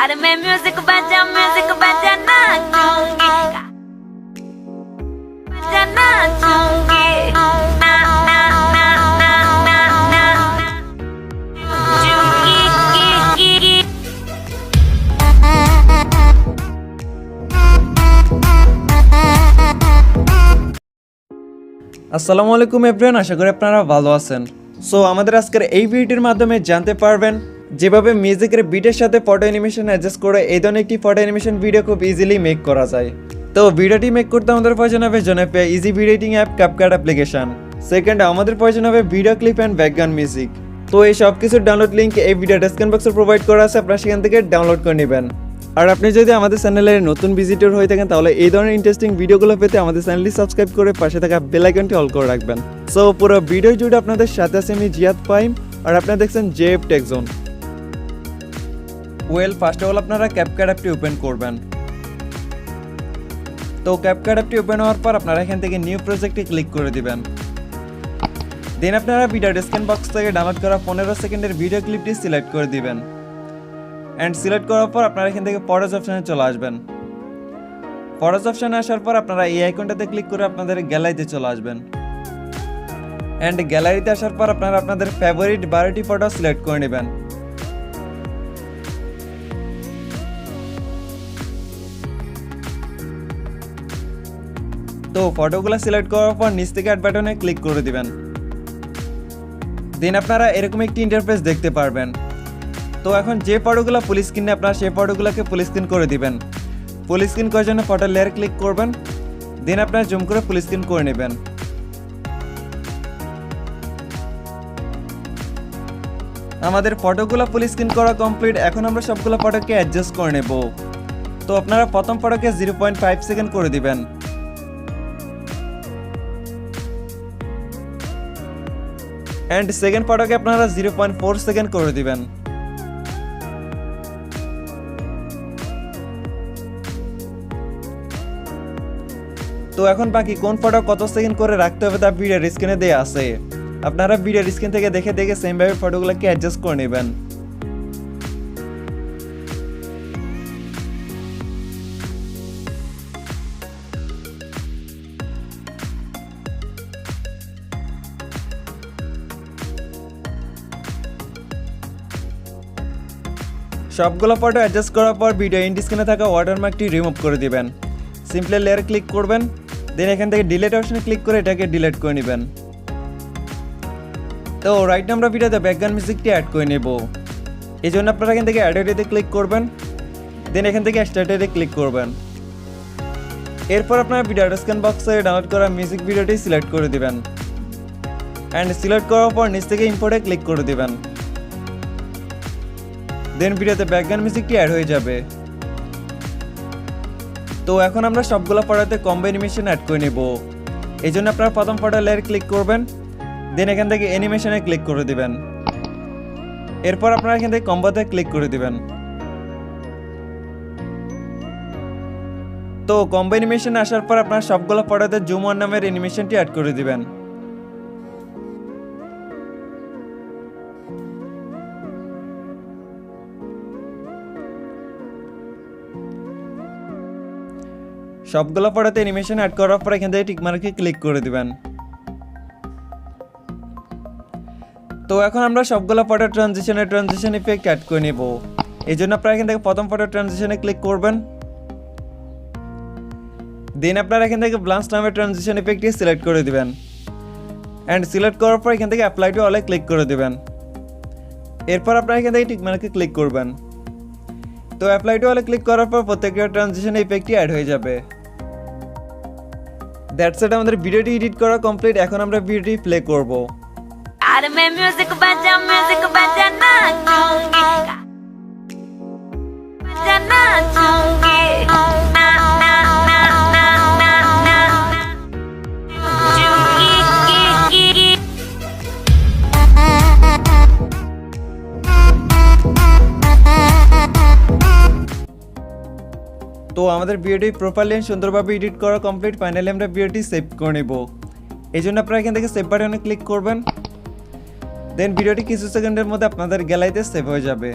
और मैं म्यूजिक बजाना चाहूंगी, बजाना चाहूंगी। ना ना ना ना ना ना चूंगी। আসসালামু আলাইকুম এভরিওয়ান, আশা করি আপনারা ভালো আছেন। সো আমাদের আজকের এই ভিডিওর মাধ্যমে জানতে পারবেন যেভাবে মিউজিকের বিটের সাথে ফটো অ্যানিমেশন অ্যাডজাস্ট করে এই ধরনের একটি ফটো অ্যানিমেশন ভিডিও খুব ইজিলি মেক করা যায়। তো ভিডিওটি মেক করতে আমাদের প্রয়োজন হবে জনপ্রিয় easy video editing app CapCut application. Second, আমাদের প্রয়োজন হবে video clip and background music. তো এই সব কিছুর ডাউনলোড লিঙ্ক এই ভিডিও ডেসক্রিপশন বক্সে প্রোভাইড করা আছে, আপনারা সেখান থেকে ডাউনলোড করে নেবেন। আর আপনি যদি আমাদের চ্যানেলের নতুন ভিজিটর হয়ে থাকেন তাহলে এই ধরনের ইন্টারেস্টিং ভিডিওগুলো পেতে আমাদের চ্যানেলটি সাবস্ক্রাইব করে পাশে থাকা বেল আইকনটি অল করে রাখবেন। সো পুরো ভিডিও জুড়ে আপনাদের সাথে আছে আমি জিয়াদ ফাহিম, আর আপনারা দেখছেন JF tech zone. First of all আপনারা ক্যাপকাট অ্যাপটি ওপেন করবেন। তো ক্যাপকাট অ্যাপটি ওপেন হওয়ার পর আপনারা এখান থেকে নিউ প্রজেক্টে ক্লিক করে দিবেন। দেন আপনারা ভিডিও ডেসক্রিপশন বক্স থেকে ডাউনলোড করা 15 সেকেন্ডের ভিডিও ক্লিপটি সিলেক্ট করে দিবেন। অ্যান্ড সিলেক্ট করার পর আপনারা এখান থেকে ফটোজ অপশানে চলে আসবেন। ফটোজ অপশানে আসার পর আপনারা এই আইকনটাতে ক্লিক করে আপনাদের গ্যালারিতে চলে আসবেন। অ্যান্ড গ্যালারিতে আসার পর আপনারা আপনাদের ফেভারিট 12টি ফটো সিলেক্ট করে নেবেন। তো ফটোগুলো সিলেক্ট করার পর নিচ থেকে অ্যাড বাটনে ক্লিক করে দিবেন। দেন আপনারা এরকম একটি ইন্টারফেস দেখতে পারবেন। তো এখন যে ফটোগুলো ফুল স্ক্রিনে আপনারা সেই ফটোগুলোকে ফুল স্ক্রিন করে দিবেন। ফুল স্ক্রিন করার জন্য ফটো লেয়ার ক্লিক করবেন। দেন আপনারা জুম করে ফুল স্ক্রিন করে নেবেন। আমাদের ফটোগুলো ফুল স্ক্রিন করা কমপ্লিট। এখন আমরা সবগুলো ফটোকে অ্যাডজাস্ট করে নেব। তো আপনারা প্রথম ফটোকে 0.5 সেকেন্ড করে দিবেন। অ্যান্ড সেকেন্ড ফটোকে আপনারা 0.4 সেকেন্ড করে দিবেন। তো এখন বাকি কোন ফটো কত সেকেন্ড করে রাখতে হবে তা ভিডিওর স্ক্রিনে দেয়া আছে, আপনারা ভিডিওর স্ক্রিন থেকে দেখে দেখে সেম ভাবে ফটোগুলোকে অ্যাডজাস্ট করে নেবেন। সবগুলো ফটো অ্যাডজাস্ট করার পর ভিডিও এন্ড স্ক্রিনে থাকা ওয়াটারমার্কটি রিমুভ করে দিবেন। সিম্পলি লেয়ার ক্লিক করবেন। দেন এখান থেকে ডিলিট অপশনে ক্লিক করে এটাকে ডিলিট করে নেবেন। তো রাইট আমরা ভিডিওতে ব্যাকগ্রাউন্ড মিউজিকটি অ্যাড করে নেব। এই জন্য আপনারা এখান থেকে অ্যাডেটিতে ক্লিক করবেন। দেন এখান থেকে স্টার্টেডে ক্লিক করবেন। এরপর আপনারা ভিডিও ডেসক্রিপশন বক্সে ডাউনলোড করা মিউজিক ভিডিওটি সিলেক্ট করে দিবেন। অ্যান্ড সিলেক্ট করার পর নিচ থেকে ইম্পোর্টে ক্লিক করে দিবেন। দেন ভিডিওতে ব্যাকগ্রাউন্ড মিউজিকটি অ্যাড হয়ে যাবে। তো এখন আমরা সবগুলো ফটোতে কম্বো অ্যানিমেশন অ্যাড করে নেব। এই জন্য আপনারা প্রথম ফটো লেয়ার ক্লিক করবেন। দেন এখান থেকে অ্যানিমেশনে ক্লিক করে দিবেন। এরপর আপনারা এখান থেকে কম্বোতে ক্লিক করে দিবেন। তো কম্বো অ্যানিমেশন আসার পর আপনারা সবগুলো ফটোতে জুম অন নামের অ্যানিমেশনটি অ্যাড করে দিবেন। সবগুলো ফটোতে অ্যানিমেশন অ্যাড করার পর এখান থেকে টিকমার্কে ক্লিক করে দিবেন। তো এখন আমরা সবগুলো ফটো ট্রানজিশন ইফেক্ট অ্যাড করে নেব। এই জন্য আপনারা এখান থেকে প্রথম ফটো ট্রানজিশনে ক্লিক করবেন। দেন আপনারা এখান থেকে ব্লান্স নামের ট্রানজিশন ইফেক্টটি সিলেক্ট করে দিবেন। অ্যান্ড সিলেক্ট করার পর এখান থেকে অ্যাপ্লাই টু অলে ক্লিক করে দিবেন। এরপর আপনারা এখান থেকে টিকমার্কে ক্লিক করবেন। তো অ্যাপ্লাই টু অলে ক্লিক করার পর প্রত্যেকটা ট্রানজিশন ইফেক্টটি অ্যাড হয়ে যাবে। দ্যাটস ইট, আমাদের ভিডিওটি এডিট করা কমপ্লিট। এখন আমরা ভিডিওটি প্লে করব। और मैं म्यूजिक बजाना चाहूंगी, बजाना चाहूंगी। ना ना ना ना ना ना चूंगी। তো আমাদের ভিডিওটি প্রপারলি সুন্দরভাবে এডিট করা কমপ্লিট। ফাইনালি আমরা ভিডিওটি সেভ করে নেব। এই জন্য আপনারা এখান থেকে সেভ বাটনে ক্লিক করবেন। দেন ভিডিওটি কিছু সেকেন্ডের মধ্যে আপনাদের গ্যালারিতে সেভ হয়ে যাবে।